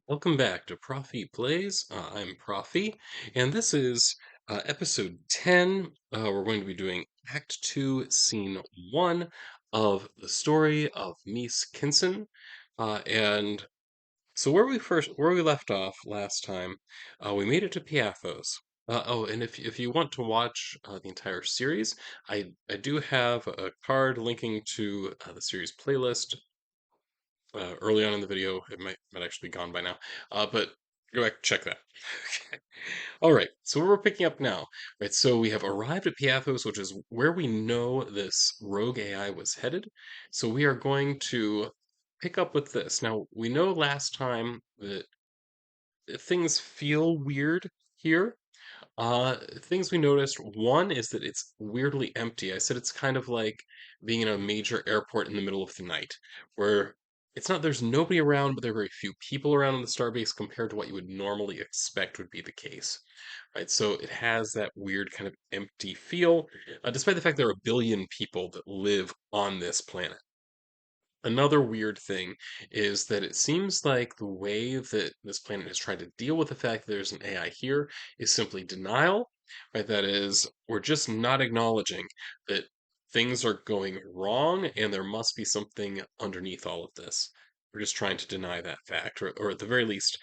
Welcome back to Prophy Plays. I'm Prophy, and this is episode 10. We're going to be doing Act 2, Scene 1 of the story of Mies Kinson. And so where we left off last time, we made it to Piathos. And if you want to watch the entire series, I do have a card linking to the series playlist early on in the video. It might actually be gone by now, but go back check that. Okay. All right. So where we're picking up now, right? So we have arrived at Piathos, which is where we know this rogue AI was headed. So we are going to pick up with this. Now we know last time that things feel weird here. Things we noticed, one is that it's weirdly empty. I said it's kind of like being in a major airport in the middle of the night, where it's not, there's nobody around, but there are very few people around on the starbase compared to what you would normally expect would be the case, right? So it has that weird kind of empty feel, despite the fact there are a billion people that live on this planet. Another weird thing is that it seems like the way that this planet has tried to deal with the fact that there's an AI here is simply denial, right? That is, we're just not acknowledging that things are going wrong and there must be something underneath all of this. We're just trying to deny that fact, or at the very least,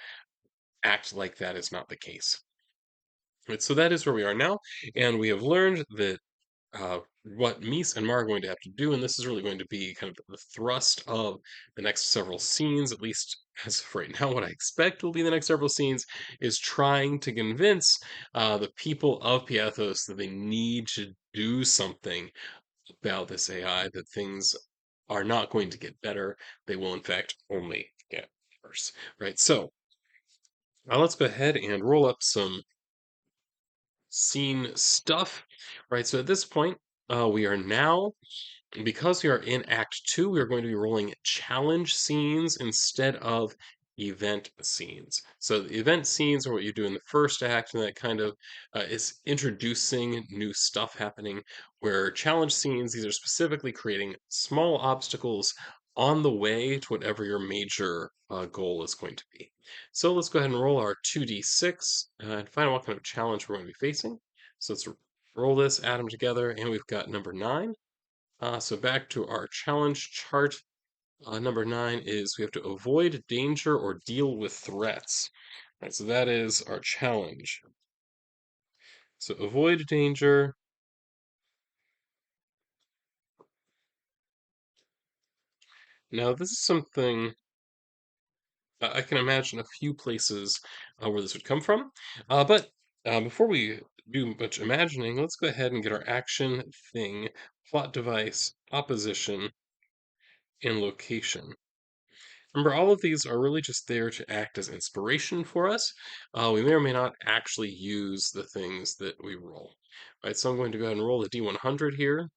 act like that is not the case. Right, so that is where we are now, and we have learned that what Mies and Mara are going to have to do, and this is really going to be kind of the thrust of the next several scenes, at least as of right now, what I expect will be the next several scenes, is trying to convince the people of Piathos that they need to do something about this AI, that things are not going to get better. They will, in fact, only get worse. Right? So, let's go ahead and roll up some scene stuff. Right? So, at this point, we are now because we are in Act 2, we are going to be rolling challenge scenes instead of event scenes. So the event scenes are what you do in the first act, and that kind of is introducing new stuff happening. Where challenge scenes, these are specifically creating small obstacles on the way to whatever your major goal is going to be. So let's go ahead and roll our 2d6 and find out what kind of challenge we're going to be facing. So let's roll this, add them together, and we've got number 9. So back to our challenge chart. Number 9 is we have to avoid danger or deal with threats. Right, so that is our challenge. So avoid danger. Now this is something I can imagine a few places where this would come from. But before we do much imagining, let's go ahead and get our action thing, plot device, opposition, and location. Remember, all of these are really just there to act as inspiration for us. We may or may not actually use the things that we roll. Right, so I'm going to go ahead and roll the D100 here,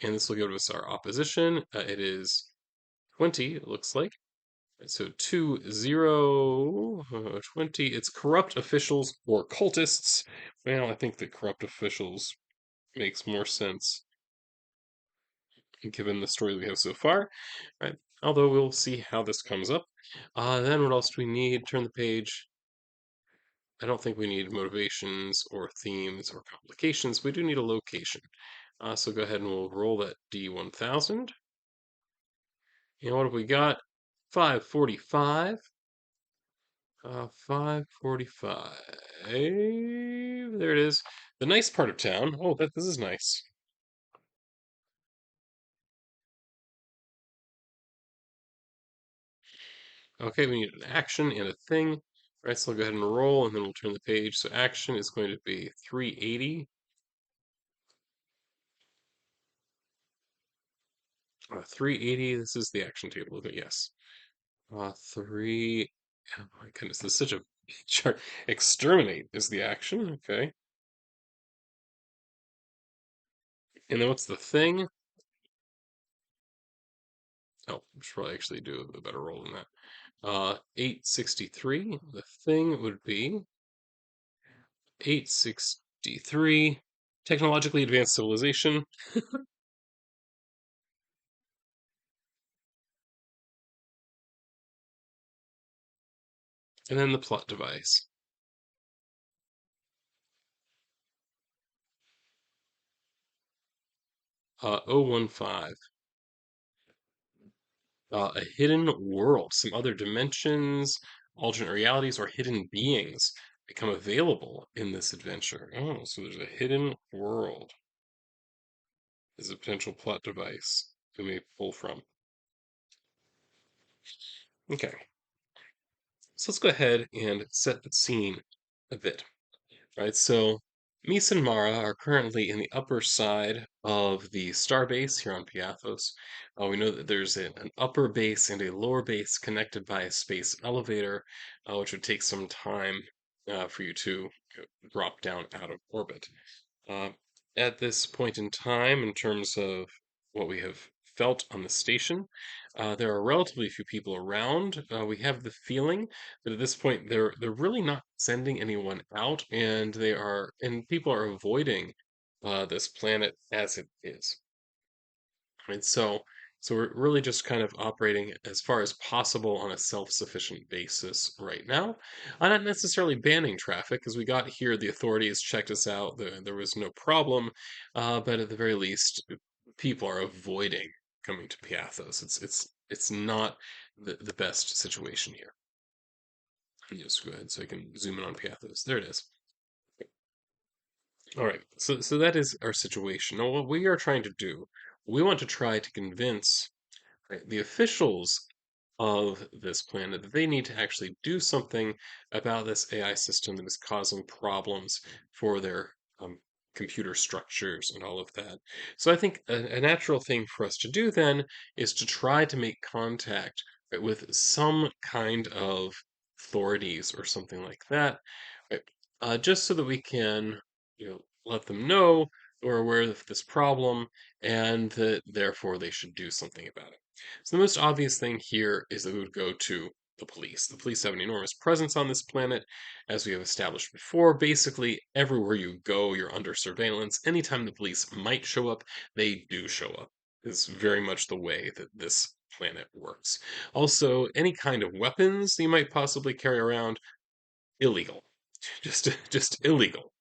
and this will give us our opposition. It is 20, it looks like. Right, so 2, 0, 20. It's corrupt officials or cultists. Well, I think that corrupt officials makes more sense given the story we have so far. Right? Although we'll see how this comes up. Then what else do we need? Turn the page. I don't think we need motivations or themes or complications. We do need a location. So go ahead and we'll roll that D1000. And what have we got? 545. 545. There it is. The nice part of town. Oh, this is nice. Okay, we need an action and a thing. All right, so I'll go ahead and roll, and then we'll turn the page. So action is going to be 380. 380, this is the action table, isn't it? Yes. 3, oh my goodness, this is such a big chart. Exterminate is the action, okay. And then what's the thing? Oh, I should probably actually do a better roll than that. 863, the thing would be 863, technologically advanced civilization. And then the plot device. 015. A hidden world. Some other dimensions, alternate realities, or hidden beings become available in this adventure. Oh, so there's a hidden world as a potential plot device we may pull from. Okay, so let's go ahead and set the scene a bit. Right, so Mese and Mara are currently in the upper side of the starbase here on Piathos. We know that there's an upper base and a lower base connected by a space elevator, which would take some time for you to drop down out of orbit. Uh, at this point in time, in terms of what we have felt on the station, there are relatively few people around. We have the feeling that at this point they're really not sending anyone out, and people are avoiding this planet as it is. And so we're really just kind of operating as far as possible on a self-sufficient basis right now. I'm not necessarily banning traffic, because we got here, the authorities checked us out, there was no problem, but at the very least, people are avoiding coming to Piathos. It's not the best situation here. Just go ahead so I can zoom in on Piathos. There it is. All right, so that is our situation. Now, what we are trying to do, we want to try to convince, right, the officials of this planet that they need to actually do something about this AI system that is causing problems for their computer structures and all of that. So I think a natural thing for us to do then is to try to make contact, right, with some kind of authorities or something like that, right, just so that we can, let them know we're aware of this problem and that therefore they should do something about it. So the most obvious thing here is that we would go to the police. The police have an enormous presence on this planet, as we have established before. Basically, everywhere you go, you're under surveillance. Anytime the police might show up, they do show up. It's very much the way that this planet works. Also, any kind of weapons you might possibly carry around, illegal. Just illegal.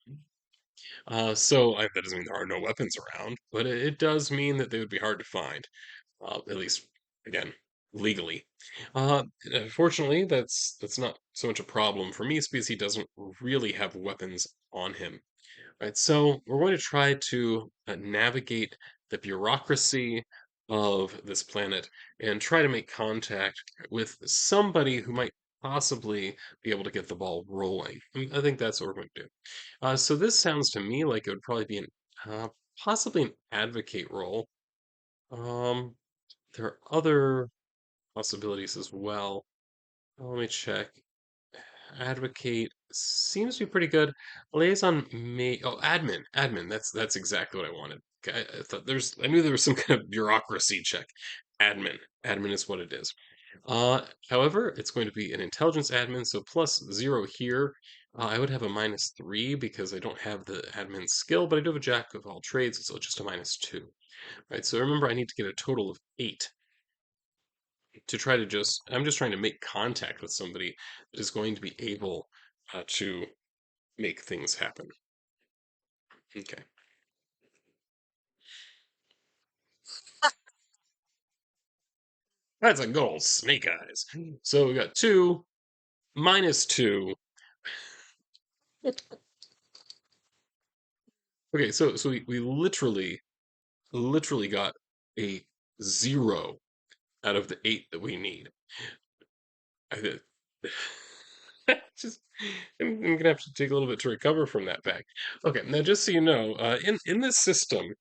That doesn't mean there are no weapons around, but it does mean that they would be hard to find, at least again legally. Fortunately, that's not so much a problem for me because he doesn't really have weapons on him. Right, so we're going to try to navigate the bureaucracy of this planet and try to make contact with somebody who might possibly be able to get the ball rolling. I think that's what we're going to do. So this sounds to me like it would probably be uh, possibly an advocate role. Um, there are other possibilities as well. Let me check. Advocate seems to be pretty good. Liaison may admin. That's exactly what I wanted. I thought I knew there was some kind of bureaucracy check. Admin is what it is. However, it's going to be an intelligence admin, so +0 here. I would have a -3 because I don't have the admin skill, but I do have a jack of all trades, so it's just a -2. Right, so remember I need to get a total of 8 to try to I'm just trying to make contact with somebody that is going to be able to make things happen. Okay. That's a good old snake eyes. So we got 2, -2. Okay, so we literally got a 0 out of the 8 that we need. I did. Just, I'm gonna have to take a little bit to recover from that fact. Okay, now just so you know, in this system,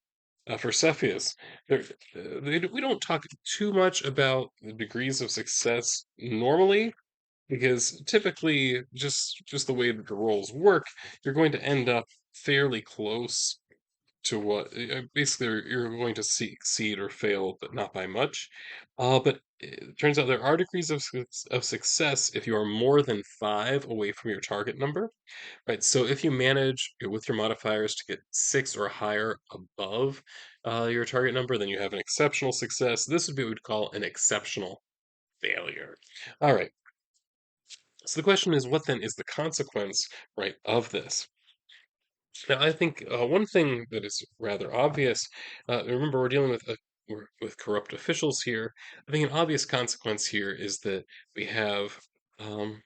for Cepheus, we don't talk too much about the degrees of success normally, because typically, just the way that the roles work, you're going to end up fairly close to what basically you're going to succeed or fail, but not by much. But it turns out there are degrees of success if you are more than 5 away from your target number. Right, so if you manage with your modifiers to get 6 or higher above your target number, then you have an exceptional success. This would be what we'd call an exceptional failure. All right, So the question is, what then is the consequence, right, of this? Now, I think one thing that is rather obvious. Remember, we're dealing with with corrupt officials here. I think an obvious consequence here is that we have um,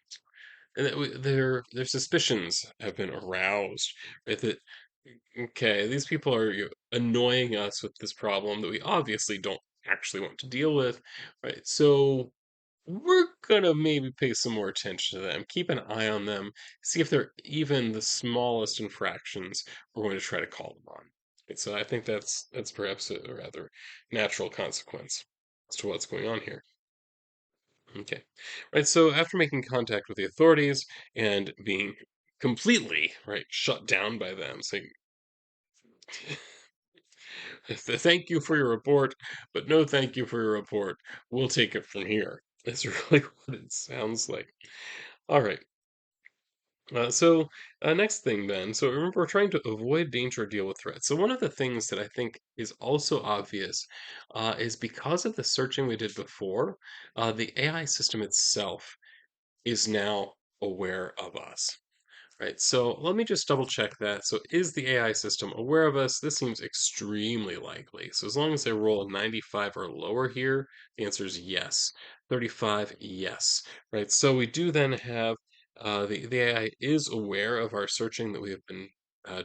their suspicions have been aroused, right? That okay, these people are annoying us with this problem that we obviously don't actually want to deal with, right? So we're gonna maybe pay some more attention to them, keep an eye on them, see if they're even the smallest infractions. We're going to try to call them on. And so I think that's perhaps a rather natural consequence as to what's going on here. Okay, right. So after making contact with the authorities and being completely right shut down by them, saying thank you for your report, but no thank you for your report. We'll take it from here. That's really what it sounds like. All right. Next thing then. So remember, we're trying to avoid danger or deal with threats. So one of the things that I think is also obvious is because of the searching we did before, the AI system itself is now aware of us. Right, so let me just double check that. So is the AI system aware of us? This seems extremely likely. So as long as I roll a 95 or lower here, the answer is yes. 35, yes. Right, so we do then have the AI is aware of our searching that we have been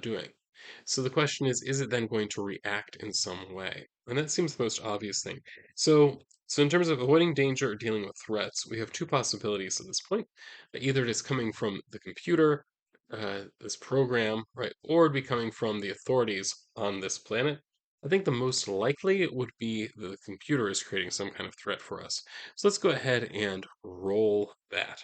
doing. So the question is it then going to react in some way? And that seems the most obvious thing. So in terms of avoiding danger or dealing with threats, we have two possibilities at this point. Either it is coming from the computer, this program, right, or it'd be coming from the authorities on this planet. I think the most likely it would be the computer is creating some kind of threat for us. So let's go ahead and roll that.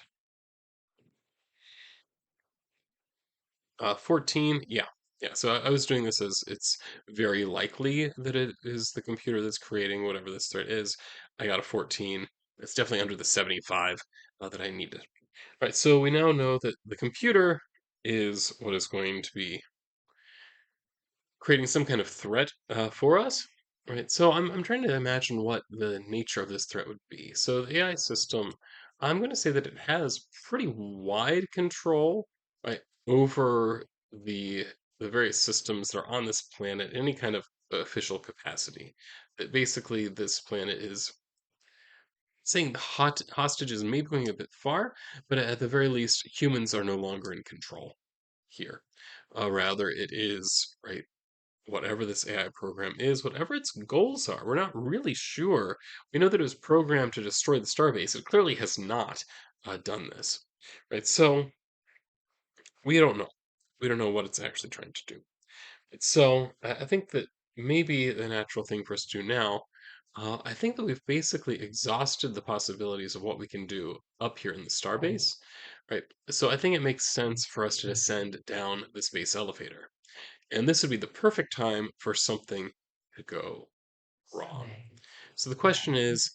14, yeah. Yeah, so I was doing this as it's very likely that it is the computer that's creating whatever this threat is. I got a 14. It's definitely under the 75 that I needed. All right, so we now know that the computer is what is going to be creating some kind of threat for us, right? So I'm trying to imagine what the nature of this threat would be. So the AI system, I'm going to say that it has pretty wide control, right, over the the various systems that are on this planet, any kind of official capacity. That basically this planet is saying the hostages may be going a bit far, but at the very least, humans are no longer in control here. Rather, it is right whatever this AI program is, whatever its goals are. We're not really sure. We know that it was programmed to destroy the starbase. It clearly has not done this, right? So we don't know. We don't know what it's actually trying to do. So I think that maybe the natural thing for us to do now. I think that we've basically exhausted the possibilities of what we can do up here in the starbase, right? So I think it makes sense for us to descend down the space elevator. And this would be the perfect time for something to go wrong. So the question is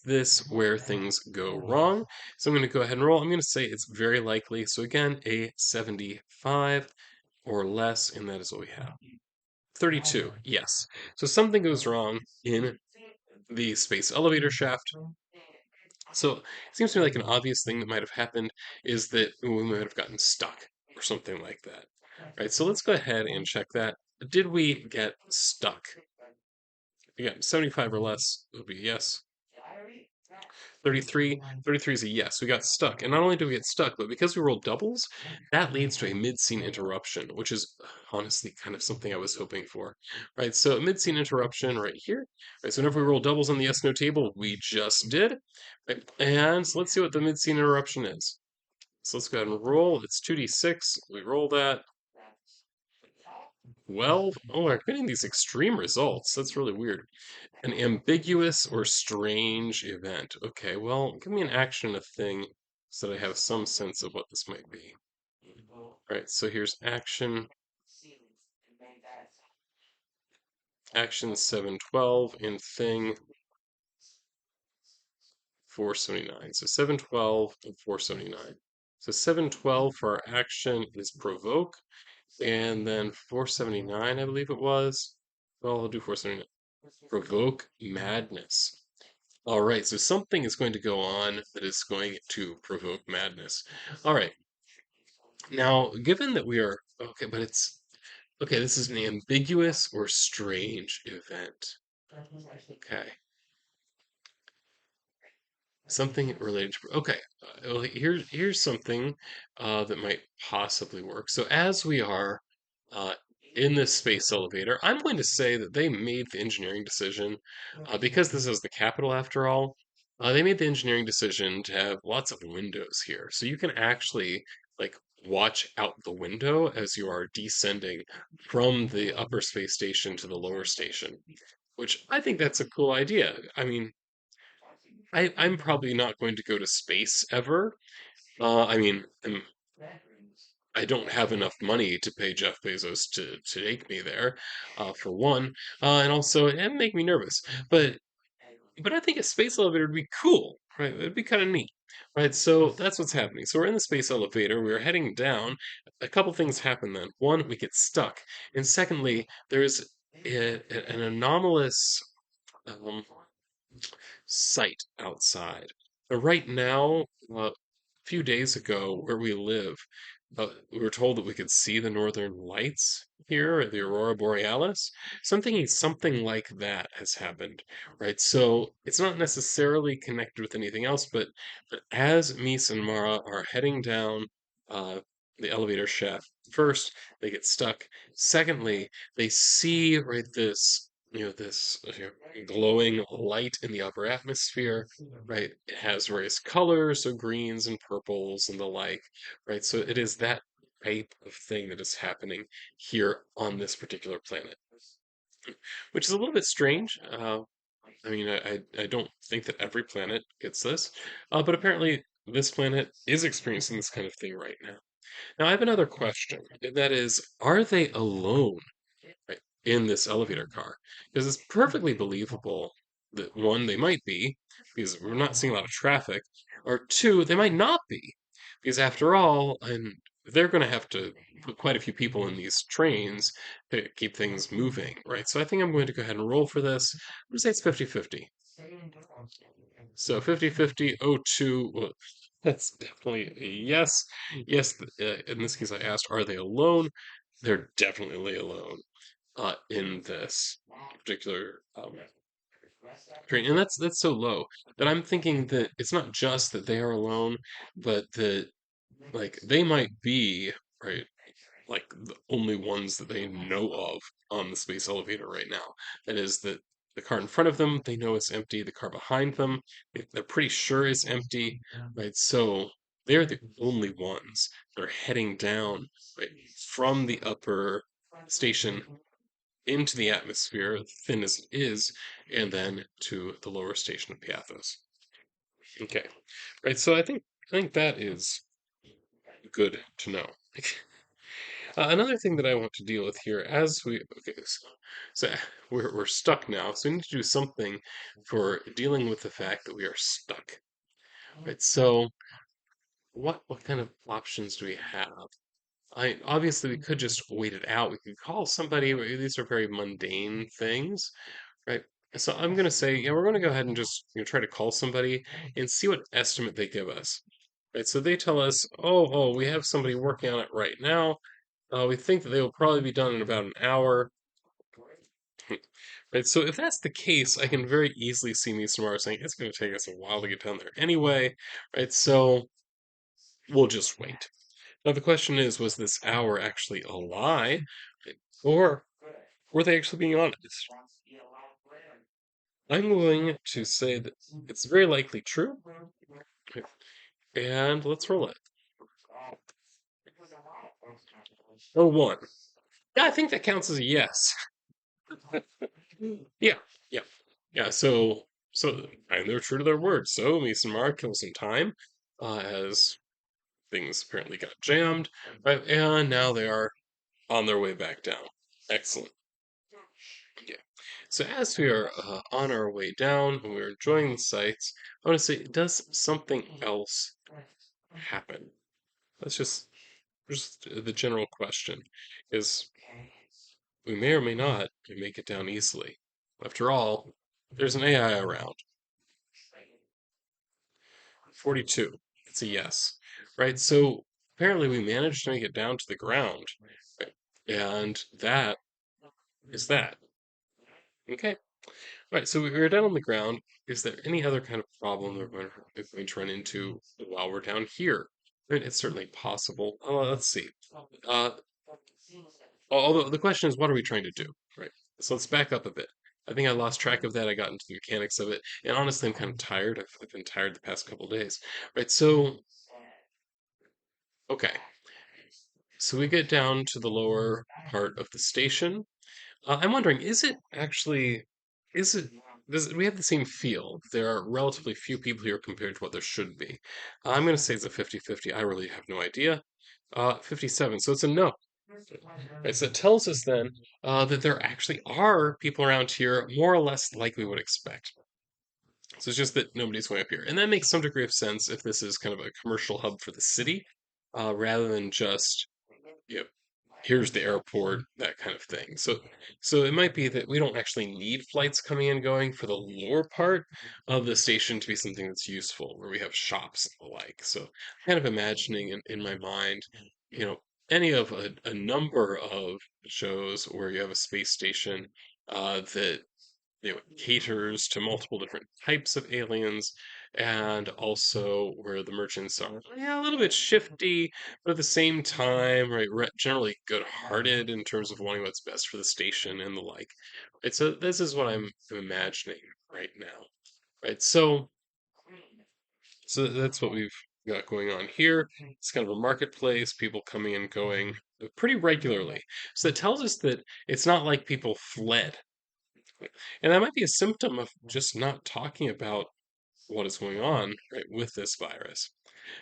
this where things go wrong? So I'm going to go ahead and roll. I'm going to say it's very likely. So again, a 75 or less, and that is what we have. 32, yes. So something goes wrong in the space elevator shaft. So it seems to me like an obvious thing that might have happened is that we might have gotten stuck or something like that. Right, so let's go ahead and check that. Did we get stuck? Again, 75 or less would be yes. 33 is a yes. We got stuck. And not only do we get stuck, but because we rolled doubles, that leads to a mid-scene interruption, which is honestly kind of something I was hoping for. Right, so a mid-scene interruption right here. Right, so whenever we roll doubles on the yes no table, we just did. Right, and so let's see what the mid-scene interruption is. So let's go ahead and roll. It's 2d6. We roll that. 12. Oh, we're getting these extreme results. That's really weird. An ambiguous or strange event. Okay, well, give me an action and a thing so that I have some sense of what this might be. Right, so here's action 712, and thing 479. So 712 and 479. So 712 for our action is provoke, and then 479, I believe it was. Well, I'll do 479. Provoke madness. All right, so something is going to go on that is going to provoke madness. All right, now, given that we are okay, but it's okay, this is an ambiguous or strange event. Okay, something related to okay. Well, here's something that might possibly work. So as we are uh, in this space elevator, I'm going to say that they made the engineering decision because this is the capital after all. They made the engineering decision to have lots of windows here, so you can actually like watch out the window as you are descending from the upper space station to the lower station, which I think that's a cool idea. I mean, I'm probably not going to go to space ever. I mean, I don't have enough money to pay Jeff Bezos to take me there, for one, and also it make me nervous. But I think a space elevator would be cool, right? It'd be kind of neat, right? So that's what's happening. So we're in the space elevator. We're heading down. A couple things happen then. One, we get stuck, and secondly, there's an anomalous. Um, sight outside. Right now, a few days ago, where we live, we were told that we could see the northern lights here, the aurora borealis. Something like that has happened, right? So it's not necessarily connected with anything else, but as Mese and Mara are heading down uh, the elevator shaft, first they get stuck. Secondly, they see right this glowing light in the upper atmosphere, right? It has various colors, so greens and purples and the like, right? So it is that type of thing that is happening here on this particular planet, which is a little bit strange. I mean, I don't think that every planet gets this, but apparently this planet is experiencing this kind of thing right now. Now, I have another question, and that is, are they alone, right, in this elevator car? Because it's perfectly believable that one, they might be, because we're not seeing a lot of traffic, or two, they might not be, because after all, and they're going to have to put quite a few people in these trains to keep things moving, right? So I think I'm going to go ahead and roll for this. I'm going to say it's 50-50. So 50-50, O2, well, that's definitely a yes. Yes, in this case, I asked, are they alone? They're definitely alone in this particular train, and that's so low that I'm thinking that it's not just that they are alone, but that like they might be right like the only ones that they know of on the space elevator right now. That is that the car in front of them, they know it's empty. The car behind them, they're pretty sure is empty, right? So they're the only ones that are heading down right, from the upper station into the atmosphere, thin as it is, and then to the lower station of Piathos. Okay, right. So I think that is good to know. Another thing that I want to deal with here, as we okay, so we're stuck now, so we need to do something for dealing with the fact that we are stuck. Right. So what kind of options do we have? I obviously we could just wait it out. We could call somebody. These are very mundane things, right? So I'm gonna say, yeah, we're gonna go ahead and just try to call somebody and see what estimate they give us. Right, so they tell us, oh, we have somebody working on it right now. We think that they will probably be done in about an hour. Right, so if that's the case, I can very easily see me tomorrow saying it's going to take us a while to get down there anyway. Right, so we'll just wait. Now the question is, was this hour actually a lie, right, or were they actually being honest? I'm going to say that it's very likely true, right, and let's roll it. Oh, one. Yeah, I think that counts as a yes. Yeah, yeah, yeah. So, and they're true to their word. So Mies and Mar kill some time, as things apparently got jammed, right? And now they are on their way back down. Excellent. Yeah. So as we are on our way down and we're enjoying the sights, I want to say, does something else happen? That's just the general question. Is we may or may not make it down easily. After all, there's an AI around. 42. It's a yes. Right? So apparently we managed to make it down to the ground. Right? And that is that. Okay. Right, so we're down on the ground. Is there any other kind of problem that we're going to run into while we're down here? Right, it's certainly possible. Let's see. Uh, although the question is, what are we trying to do? Right. So let's back up a bit. I think I lost track of that. I got into the mechanics of it, and honestly, I'm kind of tired. I've been tired the past couple days. Right. So okay. So we get down to the lower part of the station. I'm wondering, is it actually, is it, does we have the same feel? There are relatively few people here compared to what there should be. I'm going to say it's a 50-50. I really have no idea. 57, so it's a no. Right, so it tells us then that there actually are people around here more or less like we would expect. So it's just that nobody's going up here. And that makes some degree of sense if this is kind of a commercial hub for the city, rather than just, you know, here's the airport, that kind of thing. So it might be that we don't actually need flights coming and going for the lower part of the station to be something that's useful, where we have shops and the like. So kind of imagining in my mind, you know, any of a number of shows where you have a space station that caters to multiple different types of aliens, and also where the merchants are, yeah, a little bit shifty, but at the same time, right, generally good-hearted in terms of wanting what's best for the station and the like. Right, so this is what I'm imagining right now. Right, so that's what we've got going on here. It's kind of a marketplace, people coming and going pretty regularly. So that tells us that it's not like people fled, and that might be a symptom of just not talking about what is going on, right, with this virus.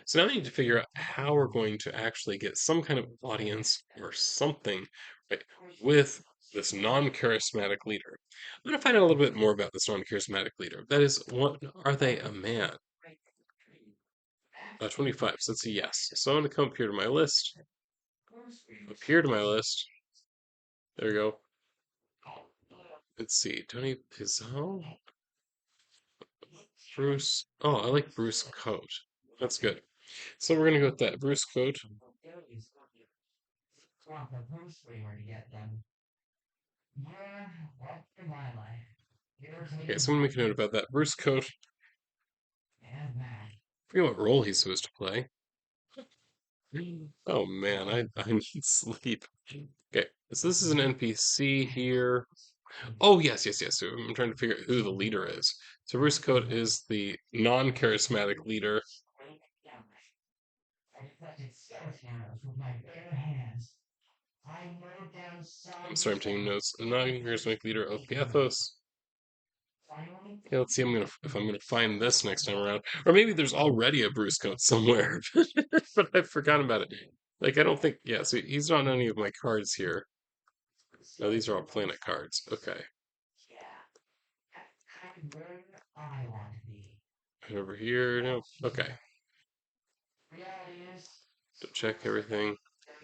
So now we need to figure out how we're going to actually get some kind of audience or something, right, with this non-charismatic leader. I'm going to find out a little bit more about this non-charismatic leader. That is, what are they a man? 25, so that's a yes. So I'm going to come up here to my list. Up here to my list. There we go. Let's see. Tony Pizzo? Bruce. Oh, I like Bruce Coat. That's good. So we're gonna go with that. Bruce Coat. Okay, so I'm gonna make a note about that. Bruce Coat. I forget what role he's supposed to play. Oh man, I need sleep. Okay, so this is an NPC here. Oh yes. So I'm trying to figure out who the leader is. So Bruce Coat is the non-charismatic leader. I'm sorry, I'm taking notes. The non-charismatic leader of Piathos. Yeah, let's see. If I'm gonna find this next time around, or maybe there's already a Bruce Coat somewhere, but I've forgotten about it. Like I don't think. Yeah, so he's not on any of my cards here. No, these are all planet cards. Okay. And over here, no. Okay. Check everything.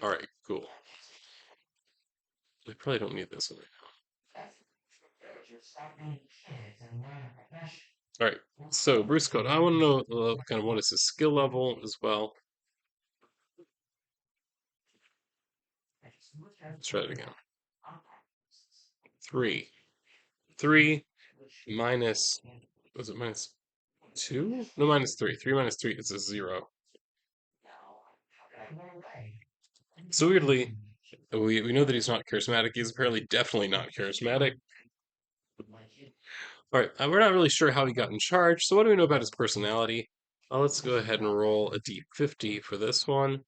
All right, cool. I probably don't need this one. All right. So Bruce Coat, I want to know kind of what is his skill level as well. Let's try it again. 3. 3 minus, was it minus 2? No, minus 3. 3 minus 3 is a 0. So weirdly, we know that he's not charismatic. He's apparently definitely not charismatic. All right, we're not really sure how he got in charge. So what do we know about his personality? Let's go ahead and roll a d50 for this one.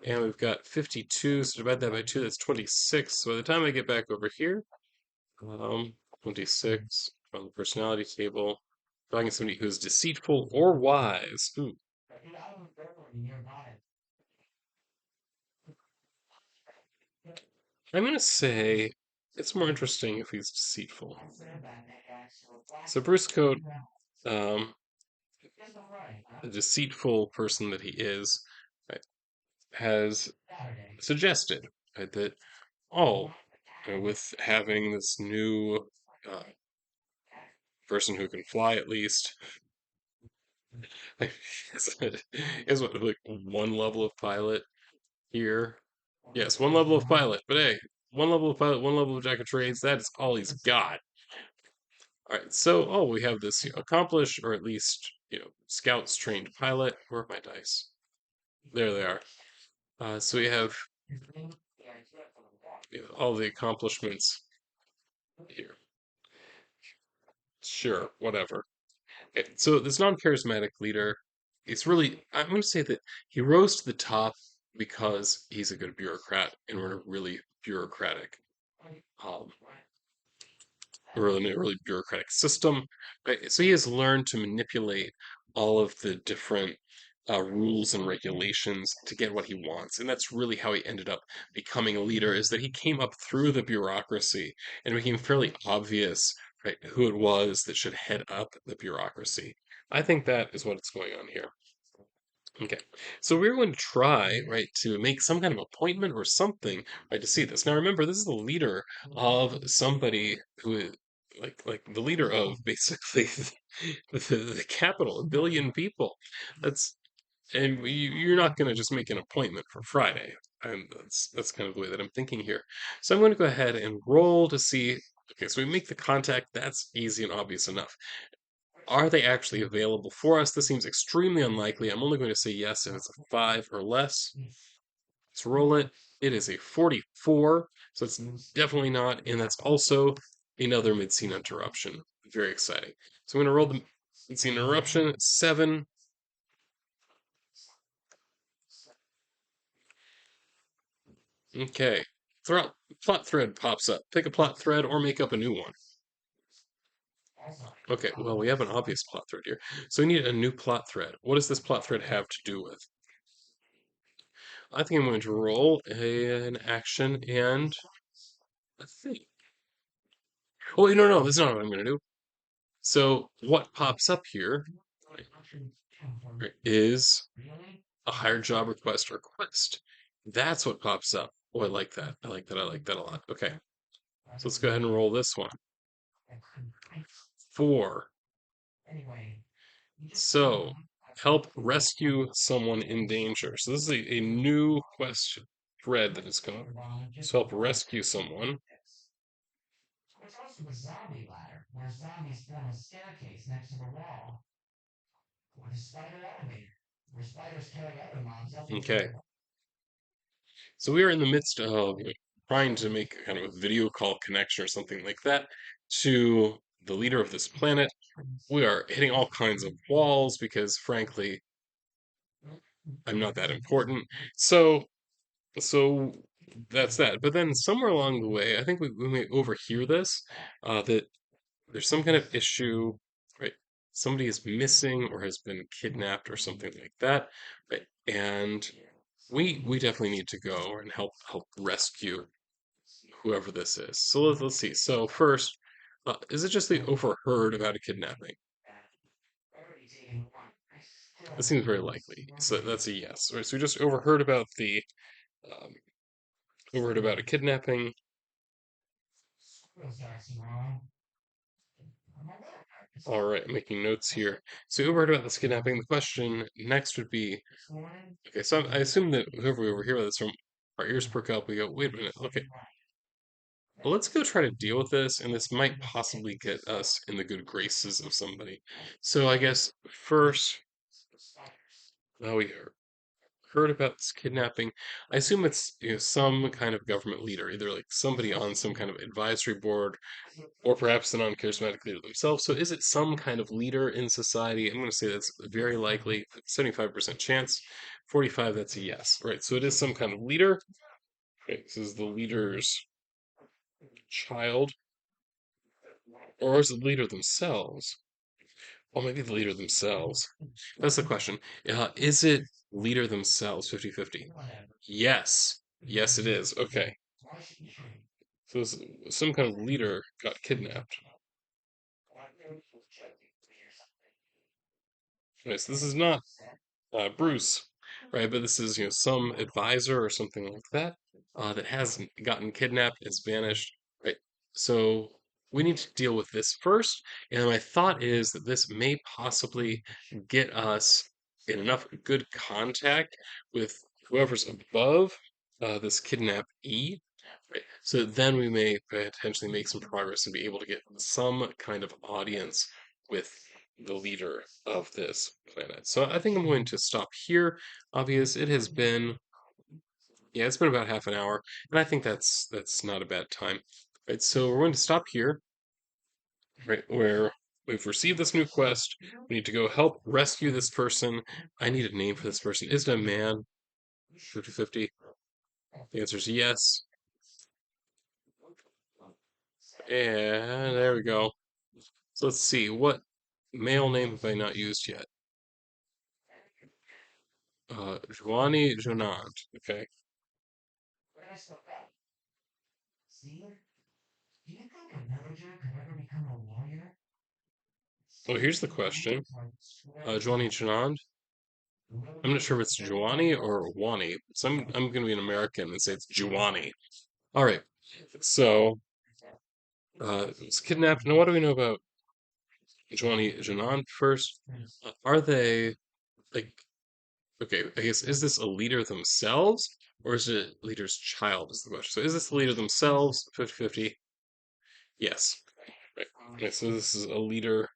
And we've got 52, so divide that by 2, that's 26. So by the time I get back over here, 26 on the personality table, finding somebody who's deceitful or wise. Ooh. I'm gonna say it's more interesting if he's deceitful. So Bruce Coat, um, the deceitful person that he is, right, has suggested, right, that with having this new uh, person who can fly at least, Is what like one level of pilot here? Yes, one level of pilot, but hey, one level of pilot, one level of jack of trades. That's all he's got. All right, so we have this accomplished, or at least scouts trained pilot. Where are my dice? There they are. So we have all the accomplishments here. Sure, whatever. Okay, so this non-charismatic leader, it's really, I'm going to say that he rose to the top because he's a good bureaucrat and we're really bureaucratic. Um, we're in a really bureaucratic system. Right? So he has learned to manipulate all of the different rules and regulations to get what he wants, and that's really how he ended up becoming a leader. Is that he came up through the bureaucracy and it became fairly obvious, right, who it was that should head up the bureaucracy. I think that is what's going on here. Okay, so we're going to try, right, to make some kind of appointment or something, right, to see this. Now, remember, this is the leader of somebody who is like the leader of basically the capital, 1 billion people. That's and you're not going to just make an appointment for Friday. And that's kind of the way that I'm thinking here. So I'm going to go ahead and roll to see. Okay, so we make the contact. That's easy and obvious enough. Are they actually available for us? This seems extremely unlikely. I'm only going to say yes if it's a 5 or less. Let's roll it. It is a 44, so it's definitely not, and that's also another mid-scene interruption. Very exciting. So I'm going to roll the mid-scene interruption. 7. Okay. Plot thread pops up. Pick a plot thread or make up a new one. Okay, well, we have an obvious plot thread here. So we need a new plot thread. What does this plot thread have to do with? I think I'm going to roll an action and a thing. Oh, wait, no, this is not what I'm going to do. So what pops up here is a hired job request or quest. That's what pops up. Oh, I like that. I like that. I like that a lot. Okay, so let's go ahead and roll this one. 4. So help rescue someone in danger. So this is a new quest thread that is coming. So help rescue someone. Okay. So we are in the midst of trying to make a kind of a video call connection or something like that to the leader of this planet. We are hitting all kinds of walls because, frankly, I'm not that important. So that's that. But then somewhere along the way, I think we may overhear this, that there's some kind of issue, right? Somebody is missing or has been kidnapped or something like that, right? And we definitely need to go and help rescue whoever this is. So let's see. So first, is it just they overheard about a kidnapping? That seems very likely. So that's a yes. Right, so we just um, overheard about a kidnapping. All right, making notes here. So we overheard about this kidnapping. The question next would be, okay, so I assume that whoever we overhear this from, our ears perk up. We go, wait a minute. Okay, well, let's go try to deal with this, and this might possibly get us in the good graces of somebody. So I guess first, we heard about this kidnapping. I assume it's some kind of government leader, either like somebody on some kind of advisory board, or perhaps the non-charismatic leader themselves. So is it some kind of leader in society? I'm going to say that's very likely, 75% chance. 45, that's a yes. Right. So it is some kind of leader. Right. This is the leader's child, or is it the leader themselves? Well, maybe the leader themselves. That's the question. Is it leader themselves, 50-50? Yes. Yes, it is. Okay. So some kind of leader got kidnapped. Right, so this is not Bruce, right? But this is some advisor or something like that that has gotten kidnapped, has vanished, right? So we need to deal with this first. And my thought is that this may possibly get us in enough good contact with whoever's above this kidnappee. Right. So then we may potentially make some progress and be able to get some kind of audience with the leader of this planet. So I think I'm going to stop here. Obvious, it has been, yeah, it's been about half an hour, and I think that's not a bad time. Right, so we're going to stop here, right, where we've received this new quest. We need to go help rescue this person. I need a name for this person. Is it a man? 50-50. The answer is yes. And there we go. So let's see, what male name have I not used yet? Giovanni Jonant. Okay. Well, here's the question. Giovanni Jonant. I'm not sure if it's Giovanni or Wani. So I'm going to be an American and say it's Giovanni. All right. So it was kidnapped. Now, what do we know about Giovanni Jonant first? Are they like okay? I guess is this a leader themselves or is it a leader's child? Is the question. So is this the leader themselves? 50-50. Yes. Right. Okay, so this is a leader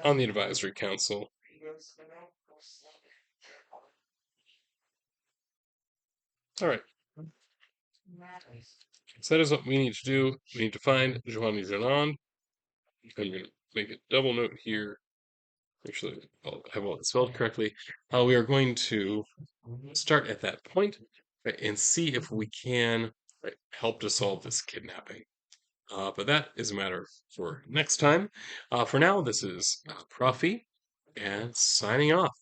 on the advisory council. All right. So that is what we need to do. We need to find Giovanni Janan. I'm going to make a double note here. Make sure that I'll have all that spelled correctly. We are going to start at that point, right, and see if we can, right, help to solve this kidnapping. But that is a matter for next time. For now, this is Profi and signing off.